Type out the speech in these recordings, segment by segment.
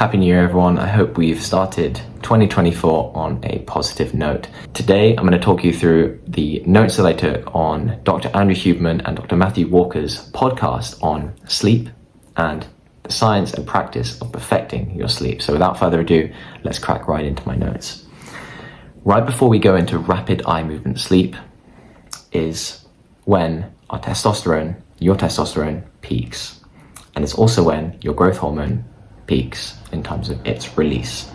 Happy New Year, everyone. I hope we've started 2024 on a positive note. Today, I'm going to talk you through the notes that I took on Dr. Andrew Huberman and Dr. Matthew Walker's podcast on sleep and the science and practice of perfecting your sleep. So without further ado, let's crack right into my notes. Right before we go into rapid eye movement sleep is when our testosterone, your testosterone, peaks. And it's also when your growth hormone peaks in terms of its release.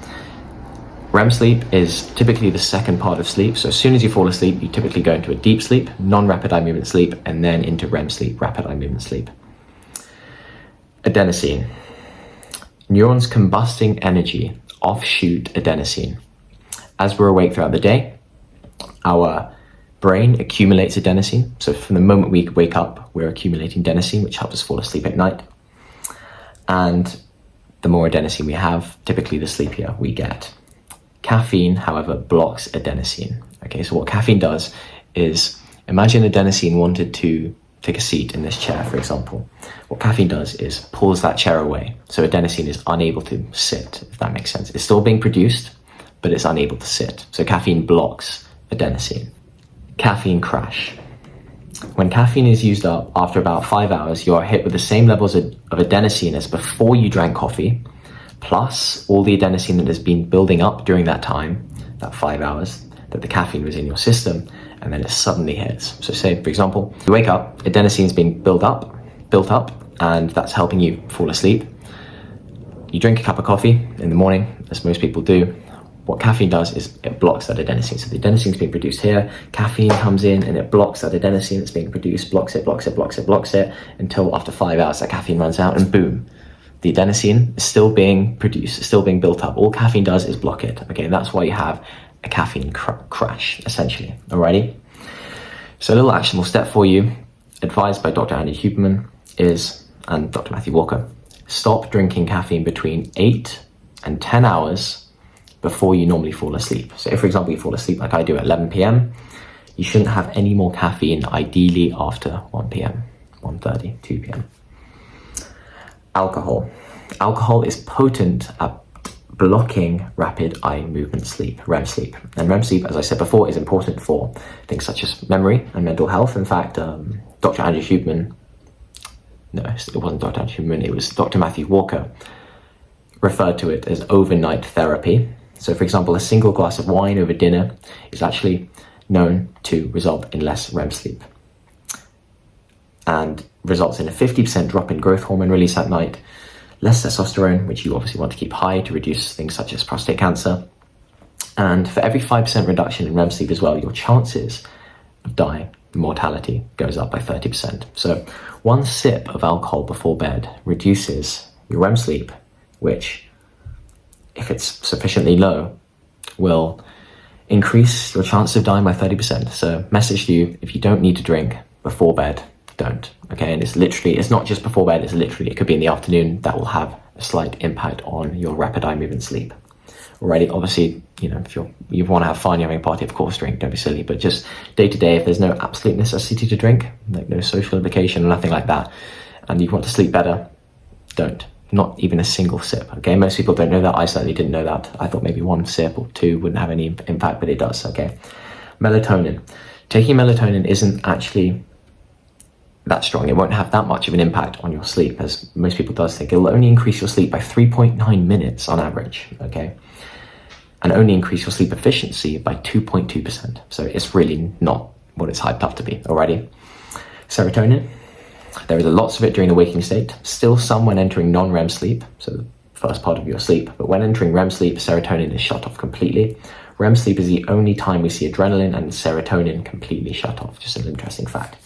REM sleep is typically the second part of sleep. So as soon as you fall asleep, you typically go into a deep sleep, non-rapid eye movement sleep, and then into REM sleep, rapid eye movement sleep. Adenosine. Neurons combusting energy offshoot adenosine. As we're awake throughout the day, our brain accumulates adenosine. So from the moment we wake up, we're accumulating adenosine, which helps us fall asleep at night. And the more adenosine we have, typically the sleepier we get. Caffeine, however, blocks adenosine. Okay, so what caffeine does is, imagine adenosine wanted to take a seat in this chair, for example. What caffeine does is pulls that chair away. So adenosine is unable to sit, if that makes sense. It's still being produced, but it's unable to sit. So caffeine blocks adenosine. Caffeine crash. When caffeine is used up after about 5 hours, you are hit with the same levels of adenosine as before you drank coffee, plus all the adenosine that has been building up during that time, that 5 hours, that the caffeine was in your system, and then it suddenly hits. So say, for example, you wake up, adenosine's been built up, and that's helping you fall asleep. You drink a cup of coffee in the morning, as most people do. What caffeine does is it blocks that adenosine. So the adenosine's being produced here, caffeine comes in and it blocks that adenosine that's being produced, blocks it, until after 5 hours that caffeine runs out and boom, the adenosine is still being produced, still being built up. All caffeine does is block it. Okay, that's why you have a caffeine crash, essentially. Alrighty? So a little actionable step for you, advised by Dr. Andrew Huberman and Dr. Matthew Walker, stop drinking caffeine between 8 and 10 hours before you normally fall asleep. So if, for example, you fall asleep like I do at 11 p.m., you shouldn't have any more caffeine, ideally after 1 p.m., 1:30, 2 p.m. Alcohol. Alcohol is potent at blocking rapid eye movement sleep, REM sleep. And REM sleep, as I said before, is important for things such as memory and mental health. In fact, Dr. Andrew Huberman, no, it wasn't Dr. Andrew Huberman, it was Dr. Matthew Walker, referred to it as overnight therapy. So for example, a single glass of wine over dinner is actually known to result in less REM sleep and results in a 50% drop in growth hormone release at night, less testosterone, which you obviously want to keep high to reduce things such as prostate cancer. And for every 5% reduction in REM sleep as well, your chances of dying, mortality, goes up by 30%. So one sip of alcohol before bed reduces your REM sleep, which, if it's sufficiently low, will increase your chance of dying by 30%. So message to you, if you don't need to drink before bed, don't. Okay, and it's not just before bed, it could be in the afternoon. That will have a slight impact on your rapid eye movement sleep. Alrighty, obviously, if you want to have fun, you're having a party, of course drink, don't be silly, but just day to day, if there's no absolute necessity to drink, like no social implication or nothing like that, and you want to sleep better, don't. Not even a single sip. Okay, most people don't know that. I certainly didn't know that. I thought maybe one sip or two wouldn't have any impact, but it does. Okay, melatonin. Taking melatonin isn't actually that strong. It won't have that much of an impact on your sleep, as most people does think. It'll only increase your sleep by 3.9 minutes on average. Okay, and only increase your sleep efficiency by 2.2%. So it's really not what it's hyped up to be. Alrighty, serotonin. There is lots of it during the waking state, still some when entering non-REM sleep, so the first part of your sleep, but when entering REM sleep, serotonin is shut off completely. REM sleep is the only time we see adrenaline and serotonin completely shut off. Just an interesting fact.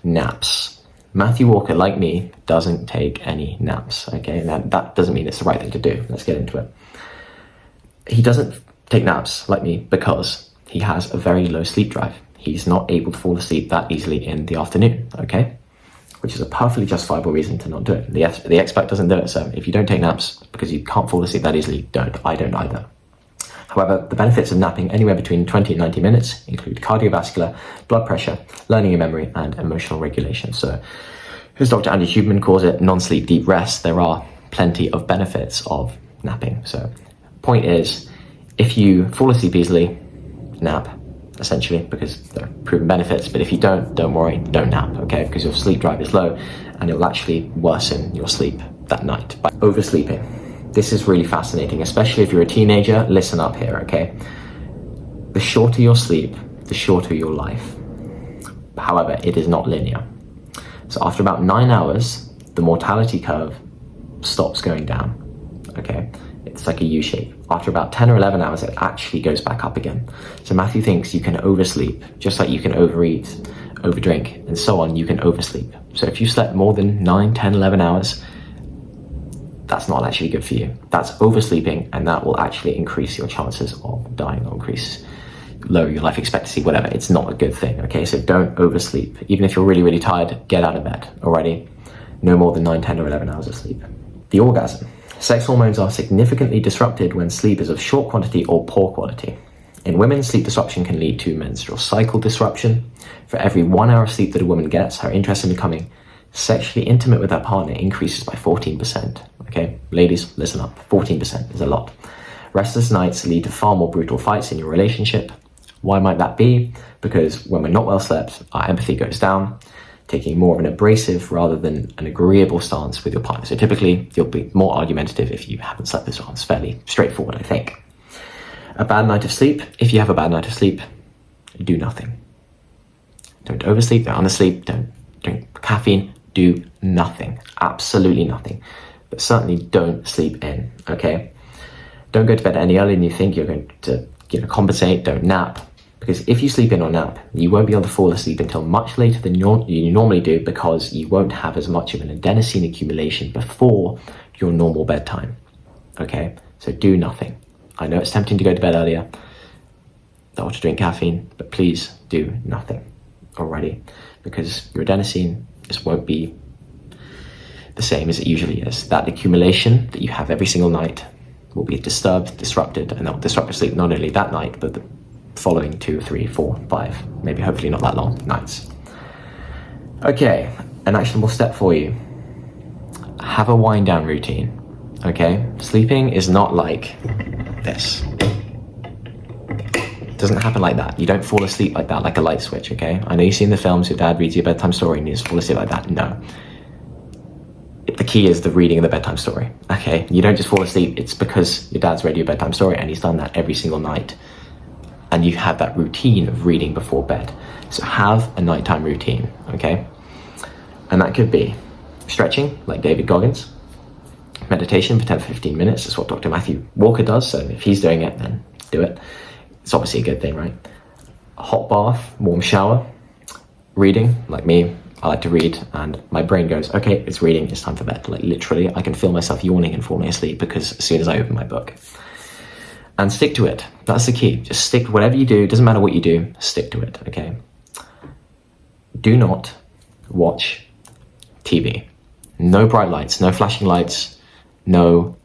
Naps. Matthew Walker, like me, doesn't take any naps, okay? Now, that doesn't mean it's the right thing to do. Let's get into it. He doesn't take naps, like me, because he has a very low sleep drive. He's not able to fall asleep that easily in the afternoon, okay? Which is a perfectly justifiable reason to not do it. The expert doesn't do it, so if you don't take naps because you can't fall asleep that easily, don't. I don't either. However, the benefits of napping anywhere between 20 and 90 minutes include cardiovascular, blood pressure, learning and memory, and emotional regulation. So, as Dr. Andrew Huberman calls it, non-sleep deep rest, there are plenty of benefits of napping. So point is, if you fall asleep easily, nap, essentially, because there are proven benefits. But if you don't worry, don't nap, okay? Because your sleep drive is low and it will actually worsen your sleep that night by oversleeping. This is really fascinating, especially if you're a teenager. Listen up here, okay? The shorter your sleep, the shorter your life. However, it is not linear. So after about 9 hours, the mortality curve stops going down, okay? It's like a U shape. After about 10 or 11 hours, it actually goes back up again. So Matthew thinks you can oversleep, just like you can overeat, overdrink, and so on, you can oversleep. So if you slept more than 9, 10, 11 hours, that's not actually good for you. That's oversleeping, and that will actually increase your chances of dying or lower your life expectancy, whatever. It's not a good thing, okay? So don't oversleep. Even if you're really, really tired, get out of bed, alrighty? No more than 9, 10, or 11 hours of sleep. The orgasm. Sex hormones are significantly disrupted when sleep is of short quantity or poor quality. In women, sleep disruption can lead to menstrual cycle disruption. For every 1 hour of sleep that a woman gets, her interest in becoming sexually intimate with her partner increases by 14%. Okay, ladies, listen up. 14% is a lot. Restless nights lead to far more brutal fights in your relationship. Why might that be? Because when we're not well slept, our empathy goes down, taking more of an abrasive rather than an agreeable stance with your partner. So typically, you'll be more argumentative if you haven't slept this well. It's fairly straightforward, I think. A bad night of sleep. If you have a bad night of sleep, do nothing. Don't oversleep, don't undersleep, don't drink caffeine, do nothing. Absolutely nothing. But certainly don't sleep in, okay? Don't go to bed any earlier than you think you're going to compensate. Don't nap. Because if you sleep in or nap, you won't be able to fall asleep until much later than you normally do, because you won't have as much of an adenosine accumulation before your normal bedtime, okay? So do nothing. I know it's tempting to go to bed earlier or to drink caffeine, but please do nothing already, because your adenosine just won't be the same as it usually is. That accumulation that you have every single night will be disturbed, disrupted, and that will disrupt your sleep not only that night, but the following 2, 3, 4, 5, maybe hopefully not that long nights. Okay, an actionable step for you. Have a wind down routine, okay? Sleeping is not like this. It doesn't happen like that. You don't fall asleep like that, like a light switch, okay? I know you see in the films your dad reads you a bedtime story and you just fall asleep like that. No. The key is the reading of the bedtime story, okay? You don't just fall asleep. It's because your dad's read you a bedtime story and he's done that every single night. And you have that routine of reading before bed. So have a nighttime routine, okay? And that could be stretching, like David Goggins, meditation for 10 to 15 minutes. That's what Dr. Matthew Walker does. So if he's doing it, then do it. It's obviously a good thing, right? A hot bath, warm shower, reading, like me. I like to read and my brain goes, okay, it's reading, it's time for bed. Like literally, I can feel myself yawning and falling asleep because as soon as I open my book. And stick to it. That's the key. Just stick to whatever you do. Doesn't matter what you do, stick to it, okay? Do not watch TV. No bright lights, no flashing lights, no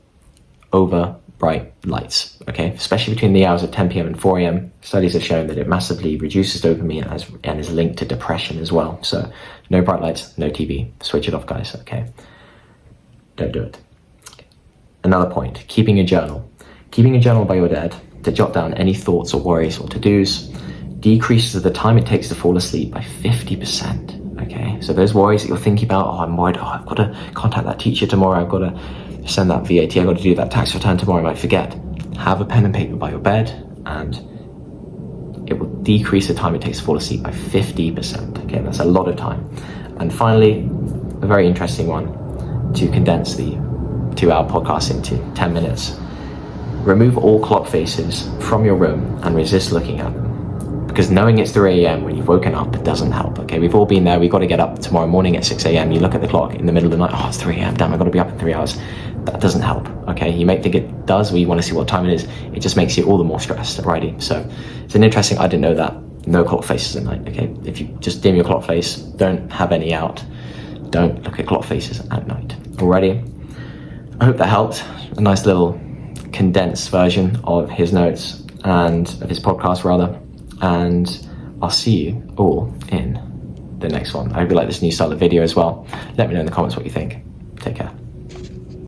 over bright lights, okay? Especially between the hours of 10 p.m. and 4 a.m. Studies have shown that it massively reduces dopamine and is linked to depression as well. So no bright lights, no TV. Switch it off, guys, okay? Don't do it. Another point, keeping a journal. Keeping a journal by your bed to jot down any thoughts or worries or to-dos decreases the time it takes to fall asleep by 50%, okay? So those worries that you're thinking about, I'm worried, I've got to contact that teacher tomorrow, I've got to send that VAT, I've got to do that tax return tomorrow, I might forget. Have a pen and paper by your bed and it will decrease the time it takes to fall asleep by 50%, okay? That's a lot of time. And finally, a very interesting one, to condense the 2-hour podcast into 10 minutes. Remove all clock faces from your room and resist looking at them. Because knowing it's 3 a.m. when you've woken up, it doesn't help, okay? We've all been there. We've got to get up tomorrow morning at 6 a.m. You look at the clock in the middle of the night, oh, it's 3 a.m. Damn, I've got to be up in 3 hours. That doesn't help, okay? You may think it does, or you want to see what time it is. It just makes you all the more stressed, alrighty? So it's an interesting, I didn't know that. No clock faces at night, okay? If you just dim your clock face, don't have any out. Don't look at clock faces at night, alrighty? I hope that helped. A nice little condensed version of his notes and of his podcast rather, and I'll see you all in the next one. I hope you like this new style of video as well. Let me know in the comments what you think. Take care.